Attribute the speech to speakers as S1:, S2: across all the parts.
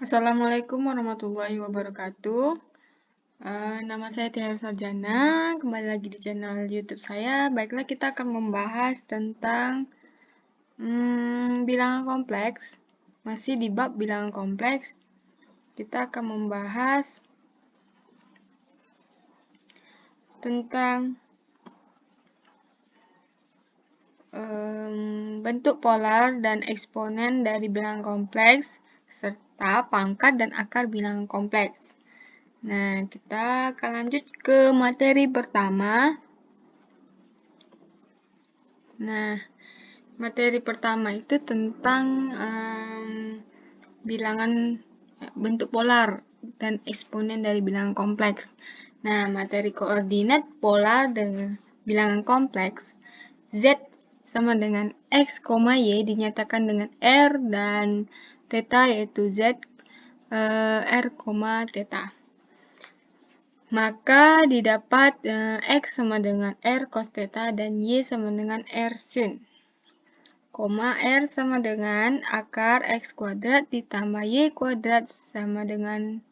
S1: Assalamualaikum warahmatullahi wabarakatuh. Nama saya Tia Sarjana. Kembali lagi di channel YouTube saya. Baiklah, kita akan membahas tentang bilangan kompleks. Masih di bab bilangan kompleks. Kita akan membahas tentang bentuk polar dan eksponen dari bilangan kompleks, serta pangkat dan akar bilangan kompleks. Nah, kita akan lanjut ke materi pertama. Nah, materi pertama itu tentang bilangan bentuk polar dan eksponen dari bilangan kompleks. Nah, materi koordinat polar dengan bilangan kompleks Z sama dengan X, Y dinyatakan dengan R dan theta yaitu Z R, theta. Maka didapat X sama dengan R cos theta dan Y sama dengan R sin. R sama dengan akar X kuadrat ditambah Y kuadrat sama dengan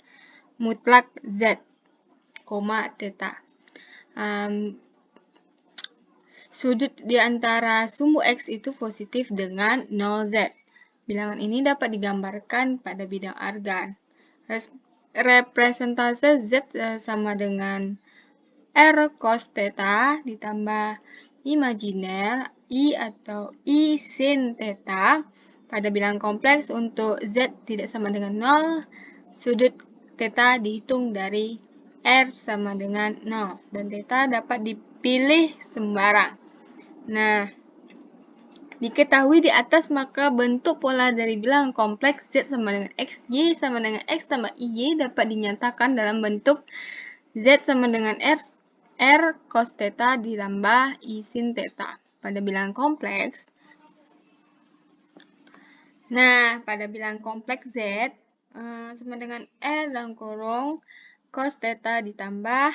S1: mutlak Z, theta. Sudut di antara sumbu X itu positif dengan 0Z. Bilangan ini dapat digambarkan pada bidang argan. Representase Z sama dengan R cos theta ditambah imajiner I atau I sin theta. Pada bilangan kompleks untuk Z tidak sama dengan 0, sudut theta dihitung dari R sama dengan 0 dan theta dapat dipilih sembarang. Nah, diketahui di atas maka bentuk polar dari bilangan kompleks Z sama dengan X, Y sama dengan X tambah Y dapat dinyatakan dalam bentuk Z sama dengan R cos theta ditambah I sin theta pada bilangan kompleks. Nah, pada bilangan kompleks Z sama dengan R dalam kurung cos theta ditambah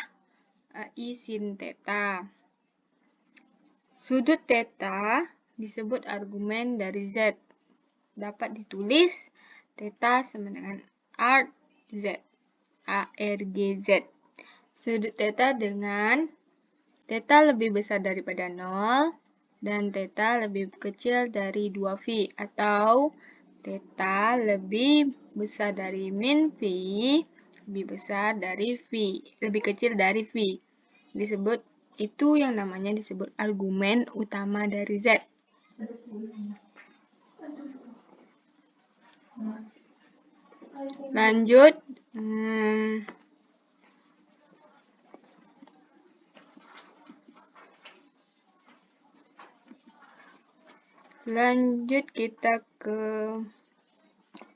S1: I sin theta. Sudut theta disebut argumen dari Z. Dapat ditulis theta sama dengan ARGZ. Sudut theta dengan theta lebih besar daripada 0 dan theta lebih kecil dari 2V atau theta lebih besar dari min V lebih besar dari V, lebih kecil dari V. Itu yang namanya disebut argumen utama dari Z. Lanjut. Lanjut kita ke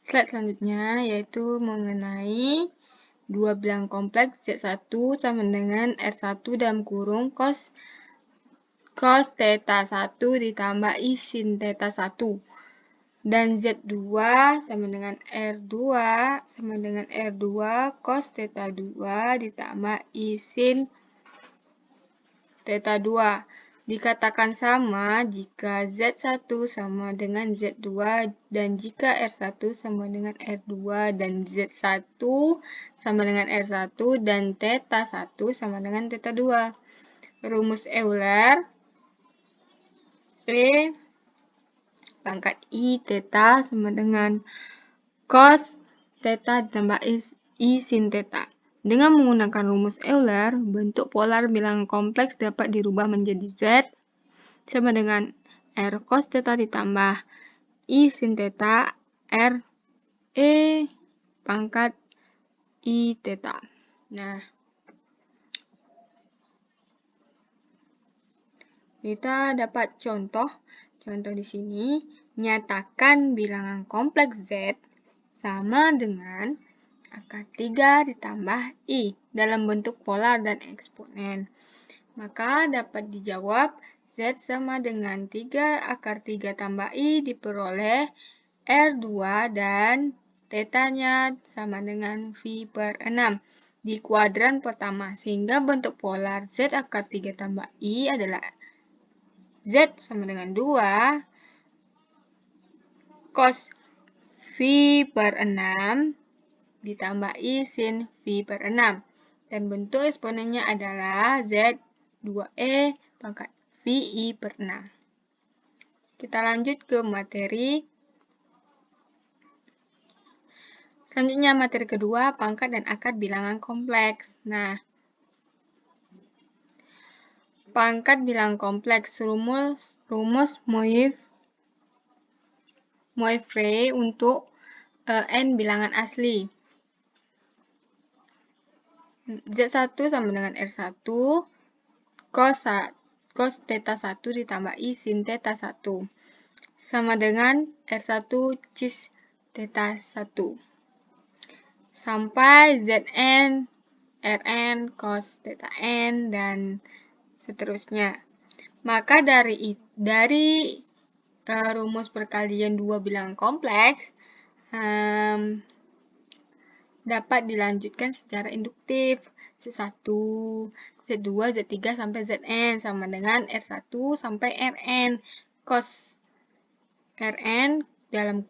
S1: slide selanjutnya, yaitu mengenai dua bilangan kompleks Z1 sama dengan R1 dalam kurung cos theta 1 ditambah I sin theta 1 dan Z2 sama dengan R2 sama dengan R2 cos theta 2 ditambah I sin theta 2. Dikatakan sama jika Z1 sama dengan Z2 dan jika R1 sama dengan R2 dan Z1 sama dengan R1 dan theta 1 sama dengan theta 2. Rumus Euler E pangkat I theta sama dengan cos theta ditambah I sin theta. Dengan menggunakan rumus Euler, bentuk polar bilangan kompleks dapat dirubah menjadi Z sama dengan R cos theta ditambah I sin theta R E pangkat I theta. Nah, kita dapat contoh di sini. Nyatakan bilangan kompleks Z sama dengan akar 3 ditambah I dalam bentuk polar dan eksponen. Maka dapat dijawab Z sama dengan 3 akar 3 tambah I diperoleh R2 dan tetanya sama dengan V per 6 di kuadran pertama. Sehingga bentuk polar Z akar 3 tambah I adalah Z sama dengan 2 cos V per 6 ditambah I sin V per 6. Dan bentuk eksponennya adalah Z2E pangkat VI per 6. Kita lanjut ke materi. Selanjutnya materi kedua, pangkat dan akar bilangan kompleks. Nah, pangkat bilangan kompleks, rumus Moivre untuk n bilangan asli. Z1 sama dengan R1 cos theta 1 ditambah I sin theta 1 sama dengan R1 cis theta 1 sampai Zn, Rn, cos theta n, dan seterusnya. Maka dari rumus perkalian dua bilangan kompleks dapat dilanjutkan secara induktif. Z1, Z2, Z3 sampai Zn sama dengan R1 sampai Rn. Cos Rn dalam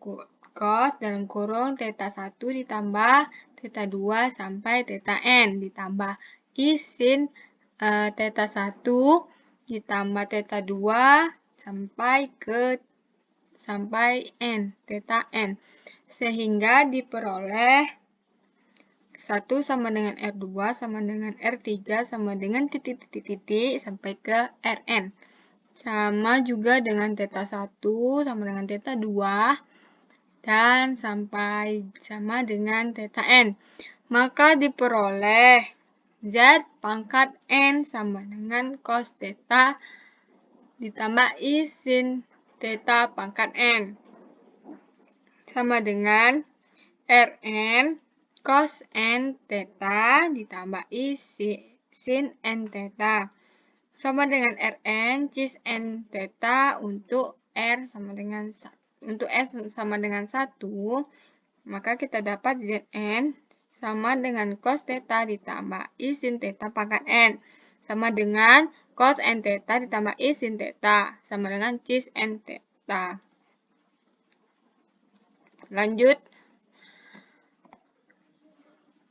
S1: kurung theta 1 ditambah theta 2 sampai theta n ditambah I sin theta 1 ditambah theta 2 sampai n, theta n. Sehingga diperoleh 1 sama dengan R2 sama dengan R3 sama dengan titik-titik sampai ke Rn. Sama juga dengan theta 1 sama dengan theta 2 dan sampai sama dengan theta n. Maka diperoleh Z pangkat n sama dengan cos theta ditambah I sin theta pangkat n sama dengan Rn cos n theta ditambah I sin n theta sama dengan Rn cis n theta untuk R sama dengan 1, maka kita dapat Zn sama dengan cos theta ditambah I sin theta pangkat n sama dengan cos n theta ditambah I sin theta sama dengan cis n theta. Lanjut.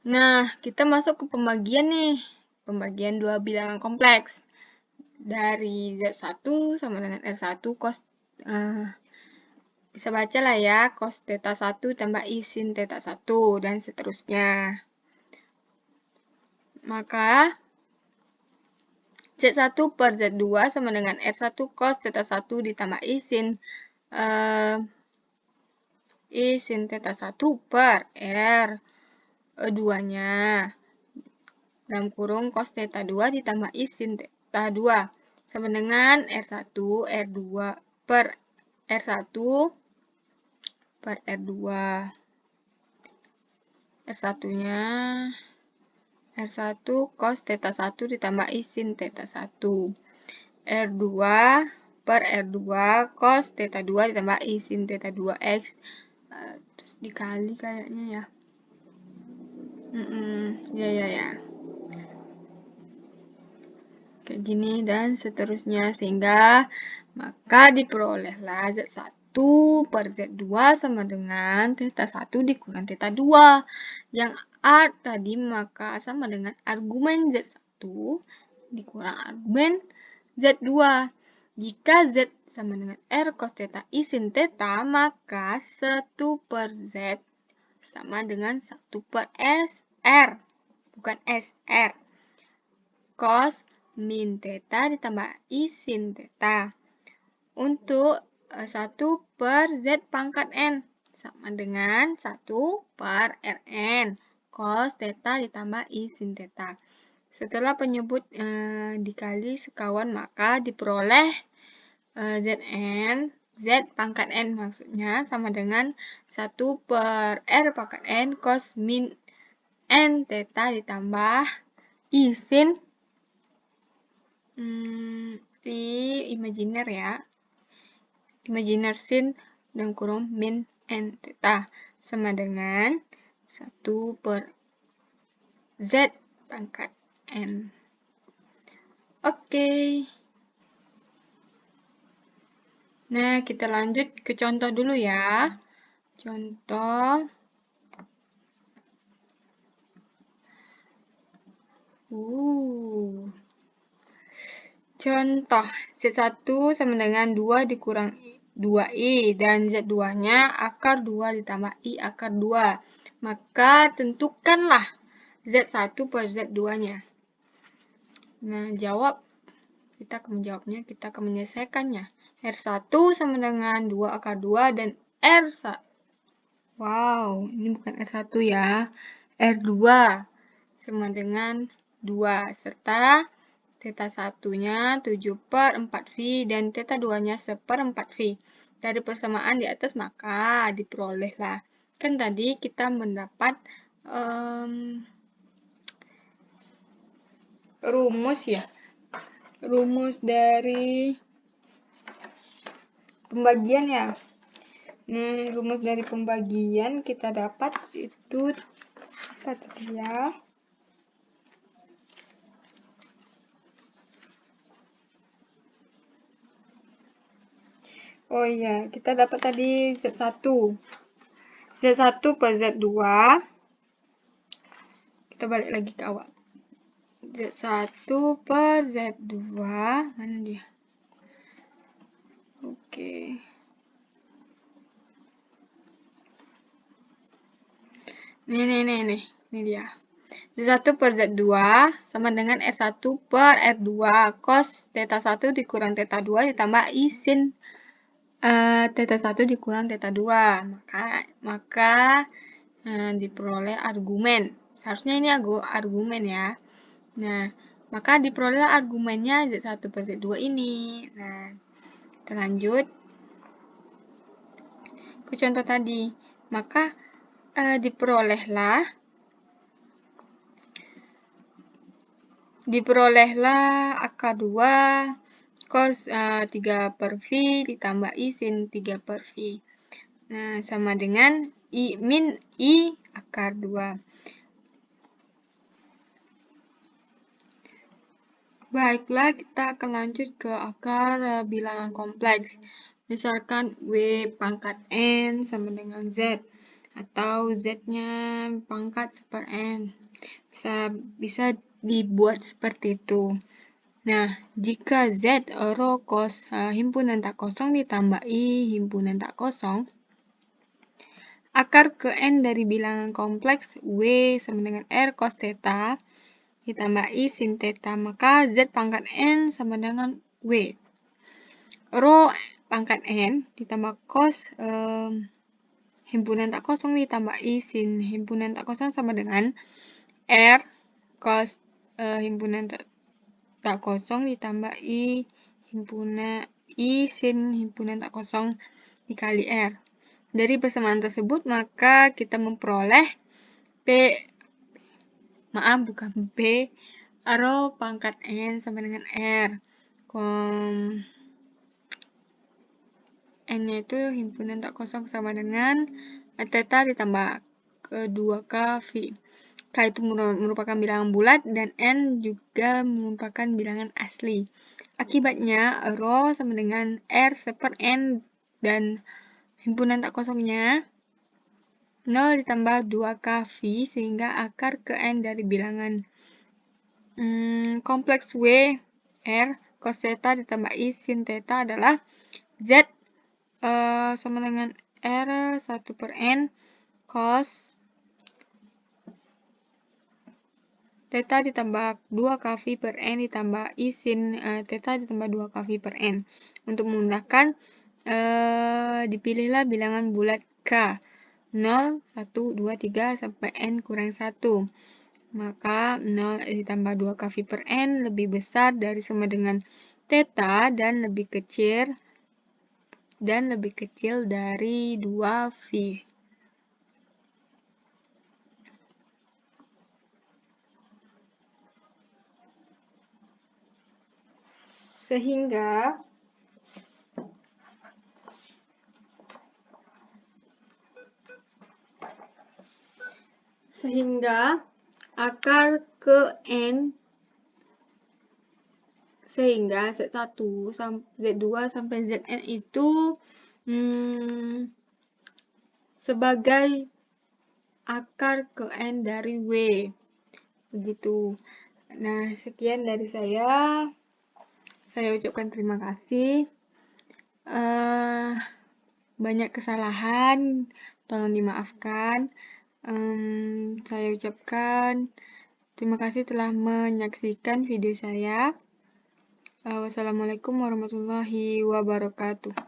S1: Nah, kita masuk ke pembagian nih. Pembagian dua bilangan kompleks. Dari Z1 sama dengan R1 cos bisa baca lah ya, cos theta 1 tambah I sin theta 1 dan seterusnya. Maka Z1 per Z2 sama dengan R1 cos theta 1 ditambah I sin theta 1 per R2-nya. Dalam kurung cos theta 2 ditambah I sin theta 2 sama dengan R1 per R1 per R2. R1-nya R1 cos theta 1 ditambah I sin theta 1. R2 per R2 cos theta 2 ditambah I sin theta 2X. Terus dikali kayaknya ya. Ya. Kayak gini dan seterusnya. Sehingga maka diperolehlah Z1 per Z2 sama dengan theta 1 dikurang theta 2. Yang R tadi maka sama dengan argumen Z1 dikurang argumen Z2. Jika Z sama dengan R cos theta I sin theta, maka 1 per Z sama dengan 1 per SR. Bukan SR. Cos min theta ditambah I sin theta. Untuk 1 per Z pangkat N sama dengan 1 per Rn cos theta ditambah I sin theta. Setelah penyebut dikali sekawan, maka diperoleh Zn, Z pangkat N maksudnya, sama dengan 1 per R pangkat N cos min N theta ditambah I sin imajiner ya. Imajiner sin dan kurung min N theta sama dengan 1 per Z pangkat N. Oke. Nah, kita lanjut ke contoh dulu ya. Contoh Contoh, Z1 sama dengan 2 dikurang 2I, dan Z2-nya akar 2 ditambah I akar 2. Maka tentukanlah Z1 per Z2-nya. Nah, kita akan menjawabnya, kita akan menyelesaikannya. R1 sama dengan 2 akar 2 dan R1. Wow, ini bukan R1 ya. R2 sama dengan 2 serta theta 1-nya 7 per 4V dan theta 2-nya 1/4V. Dari persamaan di atas maka diperolehlah. Kan tadi kita mendapat rumus ya. Rumus dari pembagian ya. Nah, rumus dari pembagian kita dapat itu tadi ya. Oh iya, kita dapat tadi Z1. Z1 per Z2. Kita balik lagi ke awal. Z1 per Z2. Mana dia? Oke. Nih. Ini dia. Z1 per Z2 sama dengan R1 per R2 cos theta 1 dikurang theta 2 ditambah I sin theta 1 dikurang theta 2. Maka diperoleh argumen. Seharusnya ini argumen ya. Nah, maka diperoleh argumennya Z1 per Z2 ini. Nah, kita lanjut ke contoh tadi. Maka diperolehlah akar 2 cos 3 per V ditambah I sin 3 per V. Nah, sama dengan I min I akar 2. Baiklah, kita akan lanjut ke akar bilangan kompleks. Misalkan W pangkat N sama dengan Z. Atau Z-nya pangkat seper N. Bisa dibuat seperti itu. Nah, jika Z rho cos himpunan tak kosong ditambah I himpunan tak kosong, akar ke N dari bilangan kompleks W sama dengan R cos theta ditambah I sin theta, maka Z pangkat N sama dengan W. Rho pangkat N ditambah cos himpunan tak kosong ditambah I sin himpunan tak kosong sama dengan R cos himpunan tak kosong ditambah I sin himpunan tak kosong dikali R. Dari persamaan tersebut maka kita memperoleh bukan P, rho pangkat N sama dengan R. N-nya itu himpunan tak kosong sama dengan theta ditambah 2K V. K itu merupakan bilangan bulat dan N juga merupakan bilangan asli. Akibatnya, rho sama dengan R seper N dan himpunan tak kosongnya 0 ditambah 2K V sehingga akar ke N dari bilangan kompleks W R cos theta ditambah I sin theta adalah Z sama dengan R 1 per N cos theta ditambah 2 kV per N ditambah I sin theta ditambah 2 kV per N. Untuk memudahkan, dipilihlah bilangan bulat K. 0, 1, 2, 3 sampai N kurang 1. Maka 0 ditambah 2 kV per N lebih besar dari sama dengan theta dan lebih kecil dari 2V. Sehingga akar ke N sehingga Z1 Z2 sampai Zn itu sebagai akar ke N dari W. Begitu. Nah, sekian dari saya. Saya ucapkan terima kasih. Banyak kesalahan, tolong dimaafkan. Saya ucapkan terima kasih telah menyaksikan video saya. Wassalamualaikum warahmatullahi wabarakatuh.